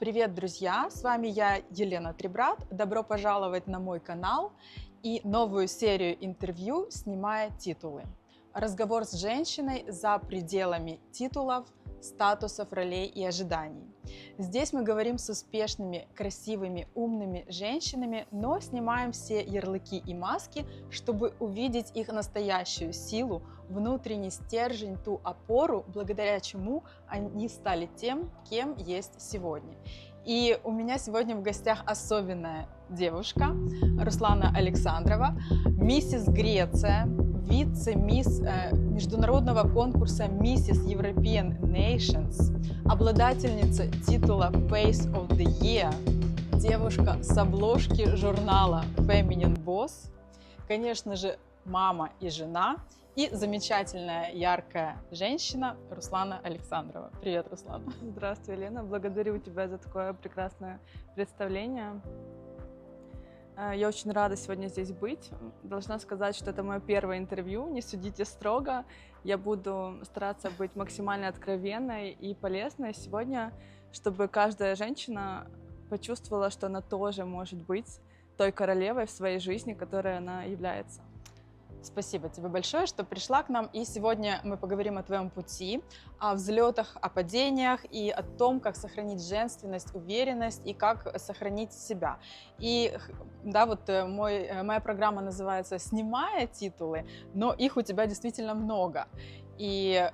Привет, друзья! С вами я, Елена Трибрат. Добро пожаловать на мой канал и новую серию интервью «Снимая титулы». Разговор с женщиной за пределами титулов, статусов, ролей и ожиданий. Здесь мы говорим с успешными, красивыми, умными женщинами, но снимаем все ярлыки и маски, чтобы увидеть их настоящую силу, внутренний стержень, ту опору, благодаря чему они стали тем, кем есть сегодня. И у меня сегодня в гостях особенная девушка, Руслана Александрова, миссис Греция, вице-мисс международного конкурса Mrs. European Nations, обладательница титула Face of the Year, девушка с обложки журнала Feminine Boss, конечно же, мама и жена, и замечательная, яркая женщина Руслана Александрова. Привет, Руслана. Здравствуй, Елена. Благодарю тебя за такое прекрасное представление. Я очень рада сегодня здесь быть. Должна сказать, что это мое первое интервью. Не судите строго. Я буду стараться быть максимально откровенной и полезной сегодня, чтобы каждая женщина почувствовала, что она тоже может быть той королевой в своей жизни, которой она является. Спасибо тебе большое, что пришла к нам. И сегодня мы поговорим о твоем пути, о взлетах, о падениях и о том, как сохранить женственность, уверенность и как сохранить себя. И да, вот моя программа называется «Снимая титулы», но их у тебя действительно много. И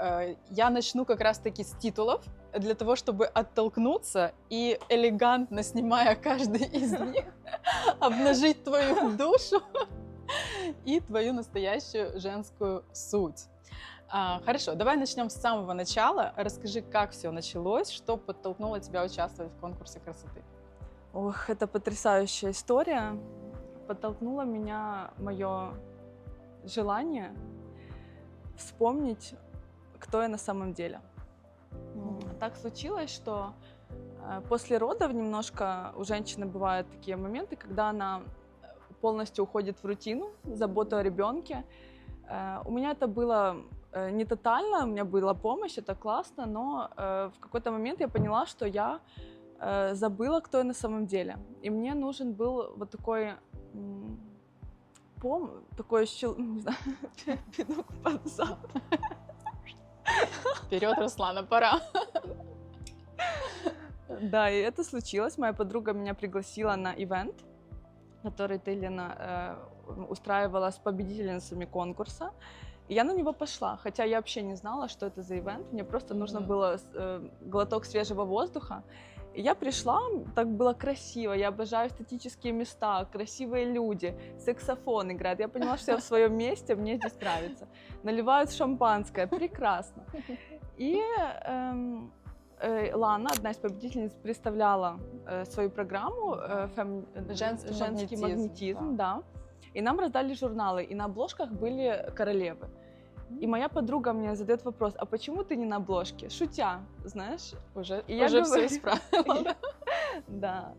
я начну как раз-таки с титулов, для того, чтобы оттолкнуться и элегантно, снимая каждый из них, обнажить твою душу и твою настоящую женскую суть. Хорошо, давай начнем с самого начала. Расскажи, как все началось, что подтолкнуло тебя участвовать в конкурсе красоты. Ох, это потрясающая история. Подтолкнуло меня мое желание вспомнить, кто я на самом деле. Так случилось, что после родов немножко у женщины бывают такие моменты, когда она полностью уходит в рутину, заботу о ребенке. У меня это было не тотально, у меня была помощь, это классно, но в какой-то момент я поняла, что я забыла, кто я на самом деле. И мне нужен был вот такой не знаю, пинок под зад. Вперед, Руслана, пора. Да, и это случилось. Моя подруга меня пригласила на ивент, который ты, Лена, устраивала с победительницами конкурса. И я на него пошла, хотя я вообще не знала, что это за ивент. Мне просто нужно было глоток свежего воздуха. И я пришла, так было красиво, я обожаю эстетические места, красивые люди, саксофон играет. Я поняла, что я в своем месте, мне здесь нравится. Наливают шампанское, прекрасно. И Лана, одна из победительниц, представляла свою программу «Женский магнетизм», да. И нам раздали журналы, и на обложках были королевы. И моя подруга мне задает вопрос: а почему ты не на обложке? Шутя, знаешь. Уже все исправила. Да.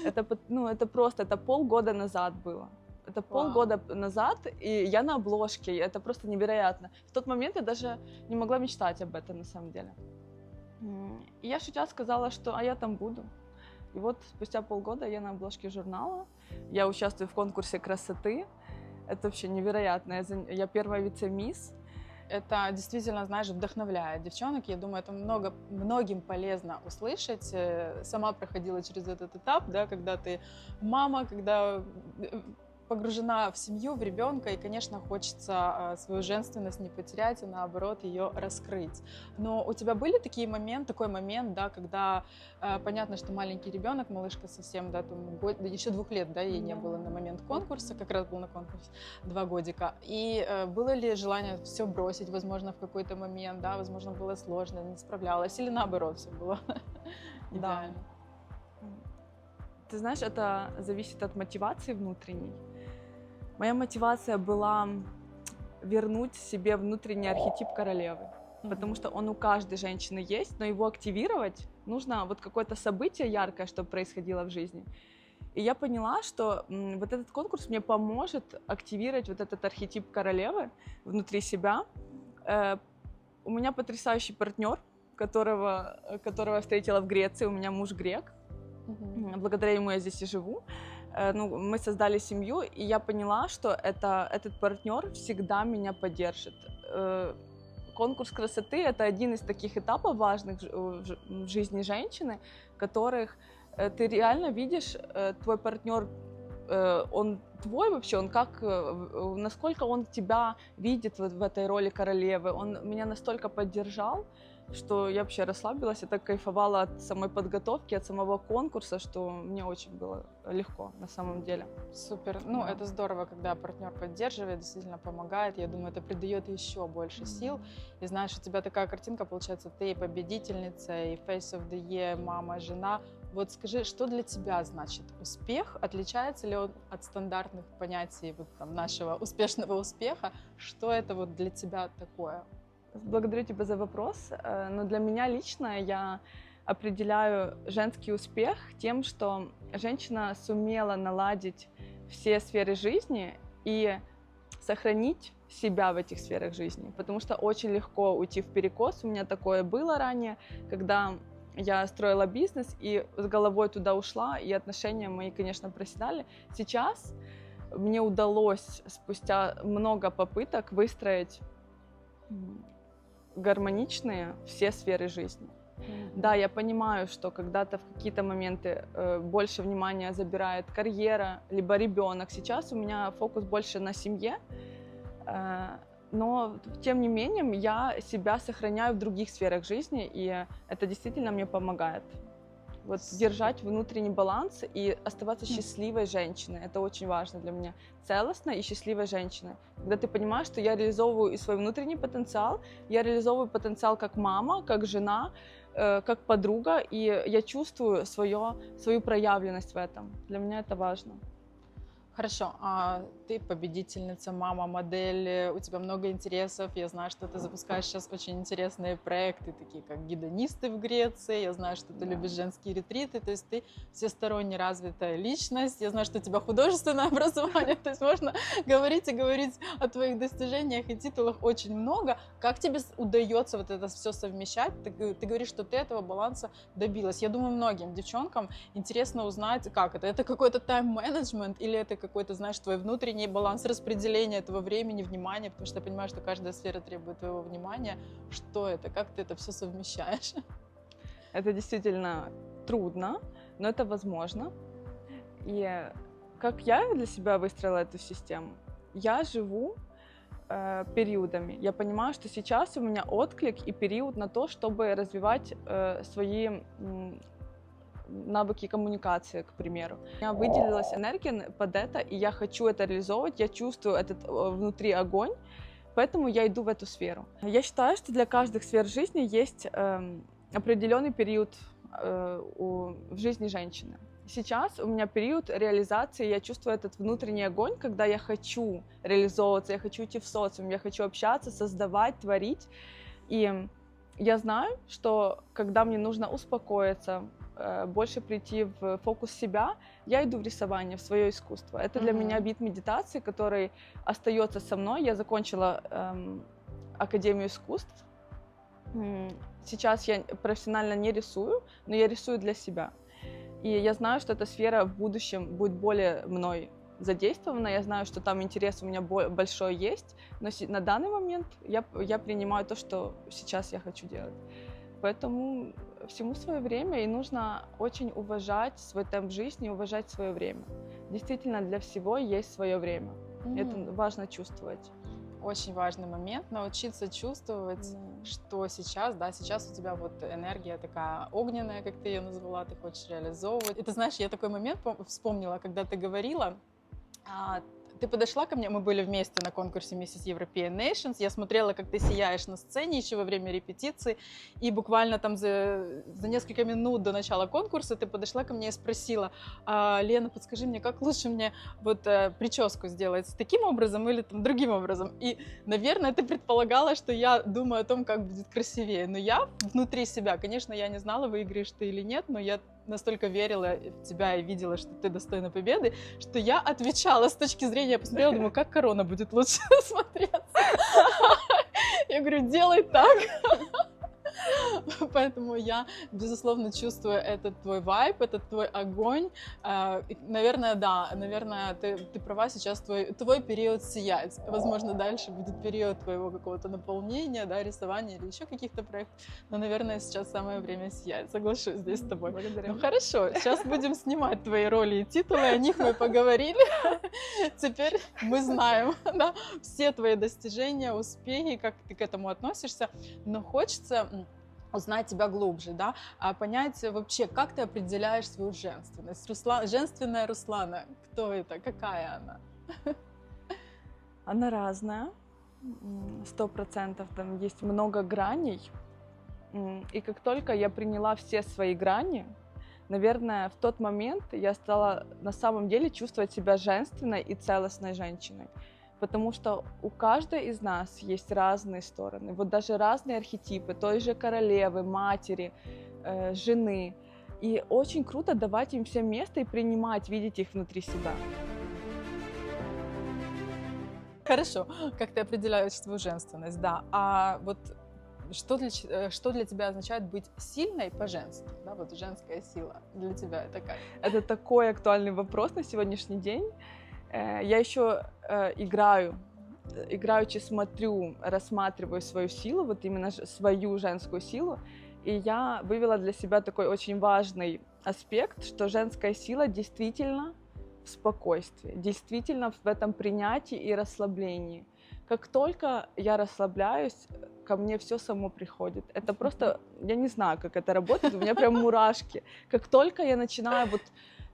Это полгода назад было. Это полгода назад, и я на обложке, и это просто невероятно. В тот момент я даже не могла мечтать об этом на самом деле. И я шутя сказала, что я там буду. И вот спустя полгода я на обложке журнала, я участвую в конкурсе красоты. Это вообще невероятно. Я первая вице-мисс. Это действительно, знаешь, вдохновляет девчонок. Я думаю, это многим полезно услышать. Сама проходила через этот этап, да, когда ты мама, когда погружена в семью, в ребенка, и, конечно, хочется свою женственность не потерять, и наоборот ее раскрыть. Но у тебя были такой момент, да, когда понятно, что маленький ребенок, малышка совсем, да, там, еще 2 лет, да, ей не было на момент конкурса, как раз был на конкурсе 2 годика. И было ли желание все бросить, возможно, в какой-то момент, да, возможно, было сложно, не справлялась, или наоборот, все было идеально? Ты знаешь, это зависит от мотивации внутренней. Моя мотивация была вернуть себе внутренний архетип королевы, потому что он у каждой женщины есть, но его активировать нужно вот какое-то событие яркое, чтобы происходило в жизни. И я поняла, что вот этот конкурс мне поможет активировать вот этот архетип королевы внутри себя. У меня потрясающий партнер, которого я встретила в Греции, у меня муж грек. Благодаря ему я здесь и живу. Ну, мы создали семью, и я поняла, что этот партнер всегда меня поддержит. Конкурс красоты — это один из таких этапов важных в жизни женщины, которых ты реально видишь, твой партнер, он твой вообще, он как, насколько он тебя видит в этой роли королевы. Он меня настолько поддержал, что я вообще расслабилась, я так кайфовала от самой подготовки, от самого конкурса, что мне очень было легко на самом деле. Супер. Ну, Да. это здорово, когда партнер поддерживает, действительно помогает. Я думаю, это придает еще больше сил. И знаешь, у тебя такая картинка, получается, ты и победительница, и Face of the Year, мама, жена. Вот скажи, что для тебя значит успех? Отличается ли он от стандартных понятий вот, там, нашего успешного успеха? Что это вот для тебя такое? Благодарю тебя за вопрос, но для меня лично я определяю женский успех тем, что женщина сумела наладить все сферы жизни и сохранить себя в этих сферах жизни, потому что очень легко уйти в перекос. У меня такое было ранее, когда я строила бизнес и с головой туда ушла, и отношения мои, конечно, проседали. Сейчас мне удалось спустя много попыток выстроить гармоничные все сферы жизни. Да, я понимаю, что когда-то в какие-то моменты больше внимания забирает карьера, либо ребенок. Сейчас у меня фокус больше на семье, но тем не менее я себя сохраняю в других сферах жизни, и это действительно мне помогает. Вот держать внутренний баланс и оставаться счастливой женщиной. Это очень важно для меня. Целостной и счастливой женщиной. Когда ты понимаешь, что я реализовываю и свой внутренний потенциал, я реализовываю потенциал как мама, как жена, как подруга, и я чувствую свою проявленность в этом. Для меня это важно. Хорошо, а ты победительница, мама, модель, у тебя много интересов. Я знаю, что ты запускаешь сейчас очень интересные проекты, такие как гедонисты в Греции. Я знаю, что ты любишь женские ретриты, то есть ты всесторонне развитая личность. Я знаю, что у тебя художественное образование, то есть можно говорить и говорить о твоих достижениях и титулах очень много. Как тебе удается вот это все совмещать? Ты говоришь, что ты этого баланса добилась. Я думаю, многим девчонкам интересно узнать, как это. Это какой-то тайм-менеджмент или это какой-то, знаешь, твой внутренний баланс распределения этого времени, внимания, потому что я понимаю, что каждая сфера требует твоего внимания. Что это? Как ты это все совмещаешь? Это действительно трудно, но это возможно. И как я для себя выстроила эту систему? Я живу периодами. Я понимаю, что сейчас у меня отклик и период на то, чтобы развивать свои навыки коммуникации, к примеру. У меня выделилась энергия под это, и я хочу это реализовывать, я чувствую этот внутри огонь, поэтому я иду в эту сферу. Я считаю, что для каждой сфер жизни есть определенный период в жизни женщины. Сейчас у меня период реализации, я чувствую этот внутренний огонь, когда я хочу реализовываться, я хочу идти в социум, я хочу общаться, создавать, творить. И я знаю, что когда мне нужно успокоиться, больше прийти в фокус себя, я иду в рисование, в свое искусство. Это для меня вид медитации, который остается со мной. Я закончила Академию искусств. Сейчас я профессионально не рисую, но я рисую для себя. И я знаю, что эта сфера в будущем будет более мной задействована. Я знаю, что там интерес у меня большой есть, но на данный момент я принимаю то, что сейчас я хочу делать. Поэтому всему свое время, и нужно очень уважать свой темп жизни, уважать свое время. Действительно, для всего есть свое время. Это важно чувствовать. Очень важный момент — научиться чувствовать, что сейчас, да, сейчас у тебя вот энергия такая огненная, как ты ее назвала, ты хочешь реализовывать. И ты знаешь, я такой момент вспомнила, когда ты говорила, ты подошла ко мне, мы были вместе на конкурсе Mrs. European Nations, я смотрела, как ты сияешь на сцене еще во время репетиции, и буквально там за несколько минут до начала конкурса ты подошла ко мне и спросила: Лена, подскажи мне, как лучше мне вот прическу сделать, таким образом или там другим образом? И, наверное, ты предполагала, что я думаю о том, как будет красивее, но я внутри себя, конечно, я не знала, выиграешь ты или нет, но я настолько верила в тебя и видела, что ты достойна победы, что я отвечала с точки зрения, я посмотрела, думаю, как корона будет лучше смотреться. Я говорю, делай так. Поэтому я, безусловно, чувствую этот твой вайб, этот твой огонь. Наверное, да, наверное, ты права, сейчас твой период сиять. Возможно, дальше будет период твоего какого-то наполнения, да, рисования или еще каких-то проектов. Но, наверное, сейчас самое время сиять. Соглашусь здесь с тобой. Благодарю. Ну хорошо, сейчас будем снимать твои роли и титулы, о них мы поговорили. Теперь мы знаем, да, все твои достижения, успехи, как ты к этому относишься. Но хочется узнать тебя глубже, да, понять вообще, как ты определяешь свою женственность. Женственная Руслана, кто это, какая она? Она разная, 100%, там есть много граней. И как только я приняла все свои грани, наверное, в тот момент я стала на самом деле чувствовать себя женственной и целостной женщиной. Потому что у каждой из нас есть разные стороны, вот даже разные архетипы той же королевы, матери, жены. И очень круто давать им всем место и принимать, видеть их внутри себя. Хорошо, как ты определяешь свою женственность, да. А вот что для тебя означает быть сильной по-женски? Да, вот женская сила для тебя это как? Это такой актуальный вопрос на сегодняшний день. Я еще играючи смотрю, рассматриваю свою силу, вот именно свою женскую силу, и я вывела для себя такой очень важный аспект, что женская сила действительно в спокойствии, действительно в этом принятии и расслаблении. Как только я расслабляюсь, ко мне все само приходит. Это просто, я не знаю, как это работает, у меня прям мурашки. Как только я начинаю вот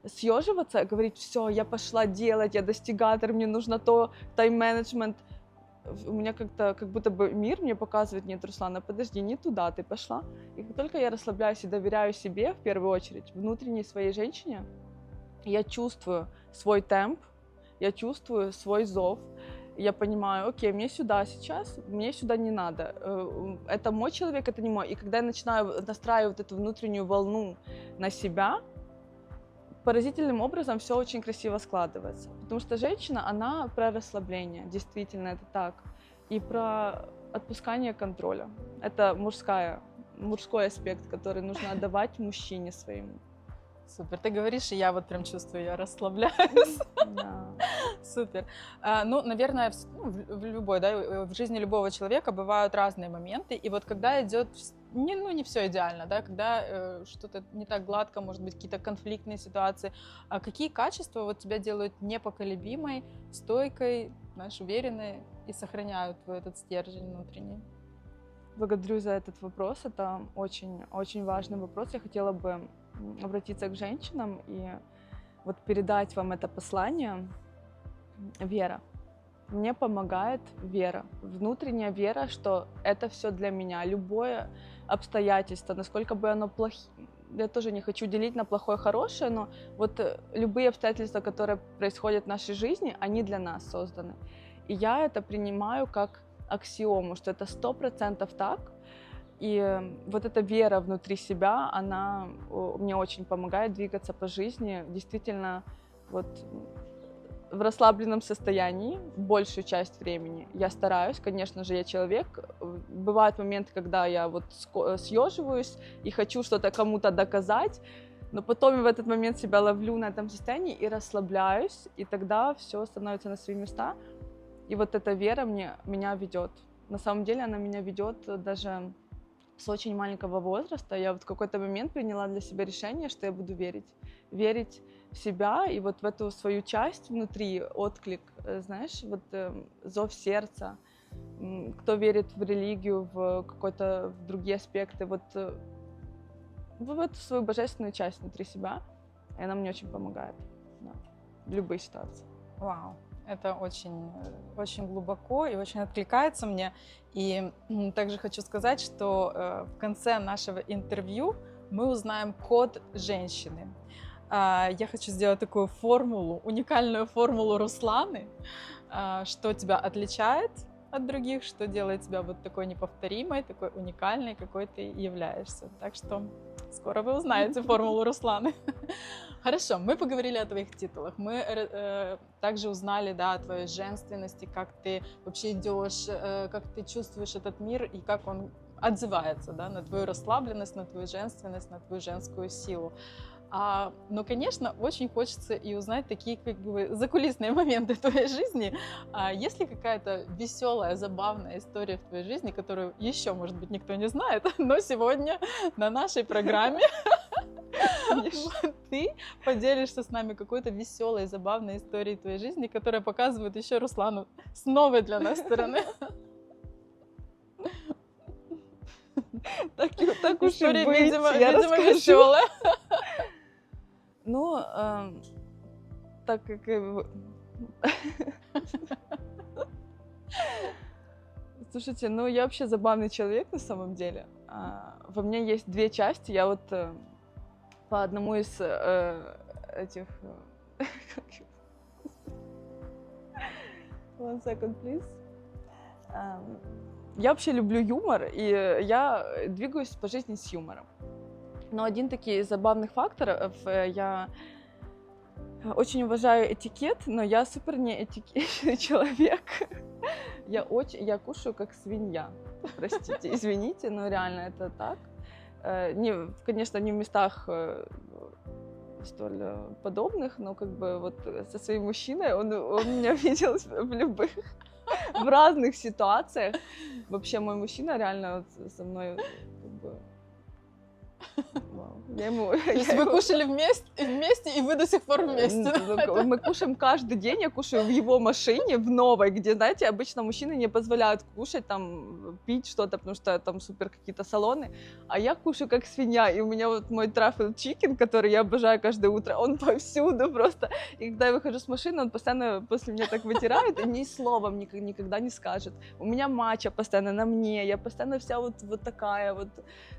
съеживаться, говорить, все, я пошла делать, я достигатор, мне нужно то, тайм-менеджмент. У меня как будто бы мир мне показывает, нет, Руслана, подожди, не туда ты пошла. И как только я расслабляюсь и доверяю себе, в первую очередь, внутренней своей женщине, я чувствую свой темп, я чувствую свой зов, я понимаю, окей, мне сюда сейчас, мне сюда не надо. Это мой человек, это не мой. И когда я начинаю настраивать эту внутреннюю волну на себя, поразительным образом все очень красиво складывается. Потому что женщина, она про расслабление, действительно, это так. И про отпускание контроля. Это мужской аспект, который нужно отдавать мужчине своему. Супер, ты говоришь, и я вот прям чувствую, я расслабляюсь. Да. Супер. Ну, наверное, в любой, да, в жизни любого человека бывают разные моменты, и вот когда идет, не все идеально, да, когда что-то не так гладко, может быть, какие-то конфликтные ситуации, какие качества вот тебя делают непоколебимой, стойкой, знаешь, уверенной и сохраняют твой этот стержень внутренний? Благодарю за этот вопрос, это очень важный вопрос. Я хотела бы обратиться к женщинам и вот передать вам это послание. Вера. Мне помогает вера, внутренняя вера, что это все для меня. Любое обстоятельство, насколько бы оно плохое, я тоже не хочу делить на плохое, хорошее, но вот любые обстоятельства, которые происходят в нашей жизни, они для нас созданы. И я это принимаю как аксиому, что это 100% так. И вот эта вера внутри себя, она мне очень помогает двигаться по жизни. Действительно, вот в расслабленном состоянии большую часть времени. Я стараюсь, конечно же, я человек. Бывают моменты, когда я вот съеживаюсь и хочу что-то кому-то доказать, но потом я в этот момент себя ловлю на этом состоянии и расслабляюсь, и тогда все становится на свои места. И вот эта вера меня ведет. На самом деле она меня ведет даже с очень маленького возраста. Я вот в какой-то момент приняла для себя решение, что я буду верить в себя и вот в эту свою часть внутри, отклик, знаешь, вот зов сердца. Кто верит в религию, в другие аспекты, вот в эту свою божественную часть внутри себя, и она мне очень помогает, да, в любые ситуации. Вау. Это очень глубоко и очень откликается мне. И также хочу сказать, что в конце нашего интервью мы узнаем код женщины. Я хочу сделать такую формулу, уникальную формулу Русланы, что тебя отличает от других, что делает тебя вот такой неповторимой, такой уникальной, какой ты являешься. Так что скоро вы узнаете формулу Русланы. Хорошо, мы поговорили о твоих титулах, мы также узнали, да, о твоей женственности, как ты вообще идешь, как ты чувствуешь этот мир и как он отзывается, да, на твою расслабленность, на твою женственность, на твою женскую силу. Но, конечно, очень хочется и узнать такие как бы закулисные моменты твоей жизни. Есть ли какая-то веселая, забавная история в твоей жизни, которую еще, может быть, никто не знает, но сегодня на нашей программе ты поделишься с нами какой-то веселой, забавной историей твоей жизни, которая показывает еще Руслану с новой для нас стороны. Так уж и История, быть, видимо, я расскажу. веселая. Ну, так как... Слушайте, ну я вообще забавный человек на самом деле. Во мне есть две части. Я вот по одному из этих... One second, please. Я вообще люблю юмор, и я двигаюсь по жизни с юмором. Но один таких забавных факторов, я очень уважаю этикет, но я супер не этикетный человек. Я кушаю как свинья. Простите, извините, но реально это так. Конечно, не в местах столь подобных, но как бы вот со своим мужчиной он меня видел в разных ситуациях. Вообще мой мужчина реально вот со мной как бы... То есть вы кушали вместе, и вы до сих пор вместе? Мы кушаем каждый день, я кушаю в его машине, в новой, где, знаете, обычно мужчины не позволяют кушать, там, пить что-то, потому что там супер какие-то салоны, а я кушаю как свинья, и у меня вот мой truffle chicken, который я обожаю каждое утро, он повсюду просто, и когда я выхожу с машины, он постоянно после меня так вытирает, и ни словом никогда не скажет. У меня матча постоянно на мне, я постоянно вся вот такая вот,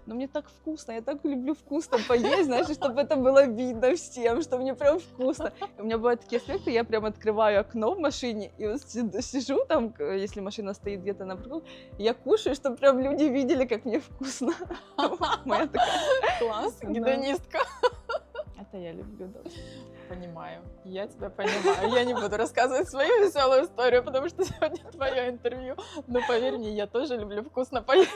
но мне так вкусно, я так люблю вкусно поесть, знаешь, чтобы это было видно всем, что мне прям вкусно. И у меня бывают такие аспекты, я прям открываю окно в машине и вот сижу там, если машина стоит где-то на парковке, я кушаю, чтобы прям люди видели, как мне вкусно. Моя такая... Класс, гедонистка. Это я люблю, да. Понимаю, я тебя понимаю. Я не буду рассказывать свою веселую историю, потому что сегодня твое интервью. Но поверь мне, я тоже люблю вкусно поесть.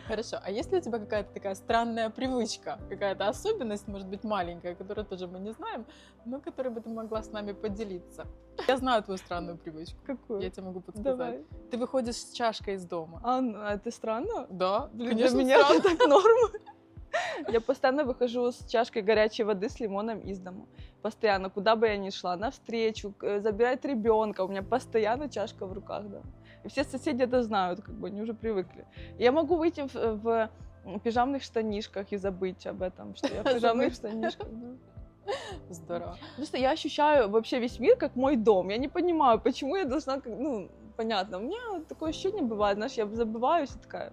Хорошо, а есть ли у тебя какая-то такая странная привычка, какая-то особенность, может быть, маленькая, которую тоже мы не знаем, но которой бы ты могла с нами поделиться? Я знаю твою странную привычку. Какую? Я тебе могу подсказать. Давай. Ты выходишь с чашкой из дома. А это странно? Да, Для конечно, меня странно. это так норма. Я постоянно выхожу с чашкой горячей воды с лимоном из дому. Постоянно, куда бы я ни шла, навстречу, забирать ребенка, у меня постоянно чашка в руках, да. И все соседи это знают, как бы, они уже привыкли. Я могу выйти в пижамных штанишках и забыть об этом, что я в пижамных штанишках. Да. Здорово. Просто я ощущаю вообще весь мир как мой дом. Я не понимаю, почему я должна, понятно, у меня такое ощущение бывает, знаешь, я забываюсь и такая...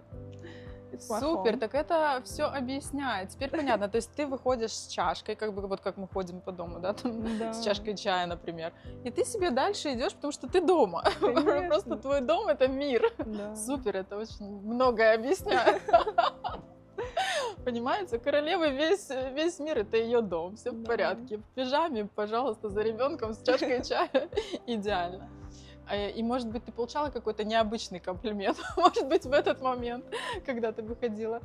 Супер, так это все объясняет. Теперь понятно, то есть ты выходишь с чашкой, как бы вот как мы ходим по дому, да, там, Да. с чашкой чая, например, и ты себе дальше идешь, потому что ты дома. Конечно. Просто твой дом — это мир. Да. Супер, это очень многое объясняет. Понимаете, королевы весь мир — это ее дом, все в Да. порядке. В пижаме, пожалуйста, за ребенком с чашкой чая, идеально. И, может быть, ты получала какой-то необычный комплимент, может быть, в этот момент, когда ты выходила,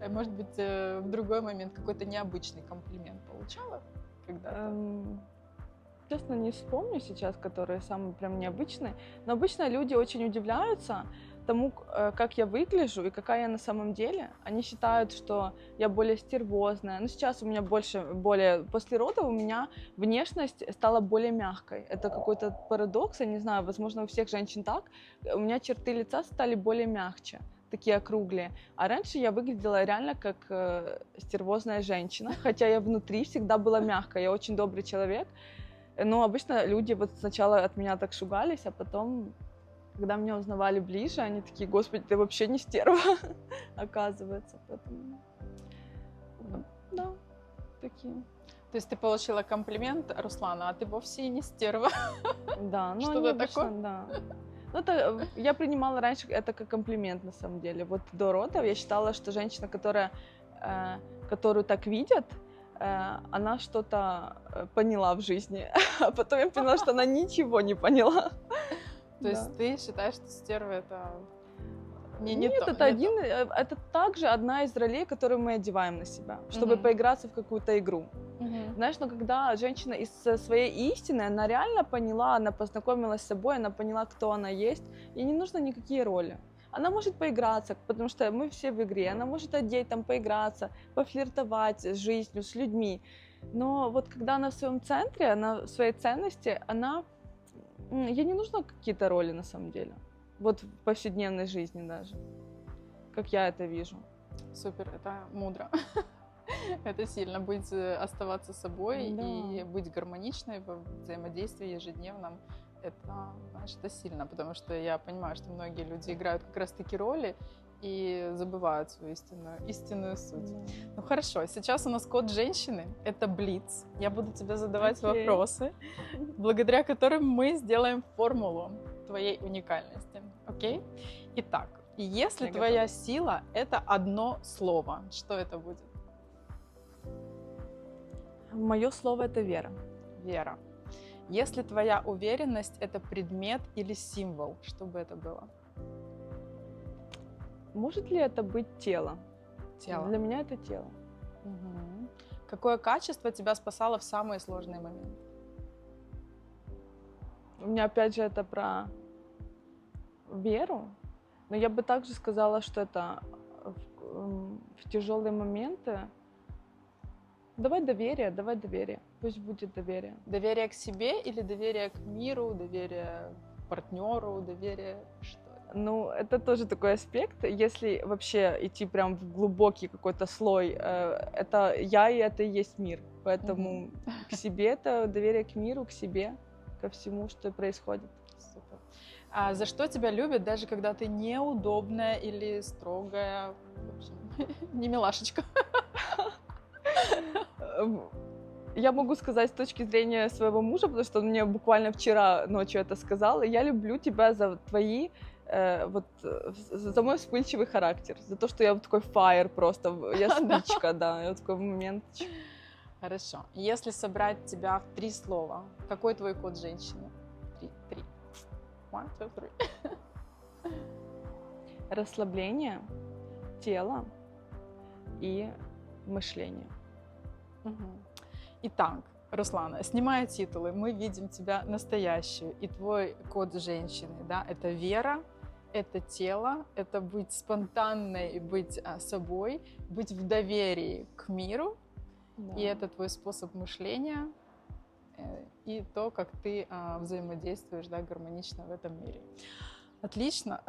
может быть, в другой момент какой-то необычный комплимент получала когда-то? Честно, не вспомню сейчас, которые самые прям необычные, но обычно люди очень удивляются тому, как я выгляжу и какая я на самом деле. Они считают, что я более стервозная. Но сейчас у меня более после родов у меня внешность стала более мягкой. Это какой-то парадокс, я не знаю, возможно, у всех женщин так. У меня черты лица стали более мягче, такие округлые. А раньше я выглядела реально как стервозная женщина, хотя я внутри всегда была мягкая. Я очень добрый человек. Но обычно люди вот сначала от меня так шугались, а потом... Когда меня узнавали ближе, они такие: господи, ты вообще не стерва, оказывается. Поэтому, да, такие. То есть ты получила комплимент, Руслана, а ты вовсе и не стерва. Да, ну что-то они такое? обычно, да. Ну, это, я принимала раньше это как комплимент, на самом деле. Вот до родов я считала, что женщина, которую так видят, она что-то поняла в жизни. А потом я поняла, что она ничего не поняла. То есть ты считаешь, что стерва — это Не Нет, то, это не то. это также одна из ролей, которую мы одеваем на себя, чтобы поиграться в какую-то игру. Знаешь, но когда женщина из своей истины, она реально поняла, она познакомилась с собой, она поняла, кто она есть, ей не нужны никакие роли. Она может поиграться, потому что мы все в игре, она может одеть, там, поиграться, пофлиртовать с жизнью, с людьми. Но вот когда она в своем центре, она в своей ценности, ей не нужны какие-то роли на самом деле. Вот в повседневной жизни даже, как я это вижу. Супер, это мудро. Это сильно быть, оставаться собой Да. и быть гармоничной во взаимодействии ежедневном. Это, знаешь, это сильно, потому что я понимаю, что многие люди играют как раз-таки роли и забывают свою истинную суть. Да. Ну хорошо, сейчас у нас код женщины, это блиц. Я буду тебе задавать Окей. вопросы, благодаря которым мы сделаем формулу твоей уникальности. Окей? Итак, если Я твоя сила — это одно слово, что это будет? Мое слово — это вера. Вера. Если твоя уверенность — это предмет или символ, что бы это было? Может ли это быть тело? Тело. Для меня это тело. Мгм. Какое качество тебя спасало в самые сложные моменты? У меня опять же это про веру, но я бы также сказала, что это в тяжелые моменты. Давай доверие. Пусть будет доверие. Доверие к себе или доверие к миру, доверие партнеру, доверие что? Ну, это тоже такой аспект. Если вообще идти прям в глубокий какой-то слой, это я и это и есть мир. Поэтому к себе это доверие к миру, к себе, ко всему, что происходит. Супер. А за что тебя любят, даже когда ты неудобная или строгая, в общем, не милашечка? Я могу сказать с точки зрения своего мужа, потому что он мне буквально вчера ночью это сказал. Я люблю тебя за твои, за мой вспыльчивый характер, за то, что я вот такой фаер просто, я спичка, да, я такой момент. Хорошо. Если собрать тебя в 3 слова, какой твой код женщины? 3. 1, 2, 3. Расслабление, тело и мышление. Итак, Руслана, снимая титулы, мы видим тебя настоящую, и твой код женщины, да, это вера, это тело, это быть спонтанной и быть собой, быть в доверии к миру, Да. и это твой способ мышления, и то, как ты взаимодействуешь, да, гармонично в этом мире. Отлично.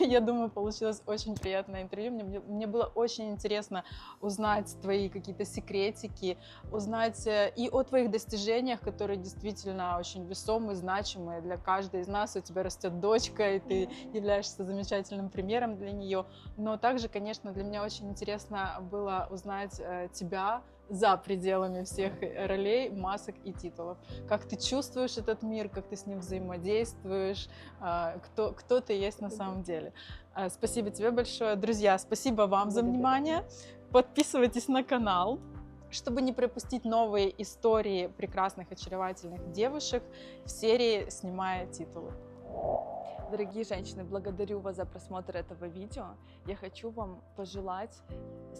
Я думаю, получилось очень приятное интервью. Мне было очень интересно узнать твои какие-то секретики, узнать и о твоих достижениях, которые действительно очень весомые, значимые для каждой из нас. У тебя растет дочка, и ты являешься замечательным примером для нее. Но также, конечно, для меня очень интересно было узнать тебя за пределами всех ролей, масок и титулов. Как ты чувствуешь этот мир, как ты с ним взаимодействуешь, кто ты есть на самом деле. Спасибо тебе большое. Друзья, спасибо вам за внимание. Подписывайтесь на канал, чтобы не пропустить новые истории прекрасных, очаровательных девушек в серии «Снимая титулы». Дорогие женщины, благодарю вас за просмотр этого видео. Я хочу вам пожелать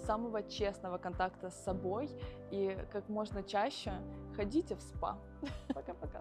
самого честного контакта с собой и как можно чаще ходите в спа. Пока-пока.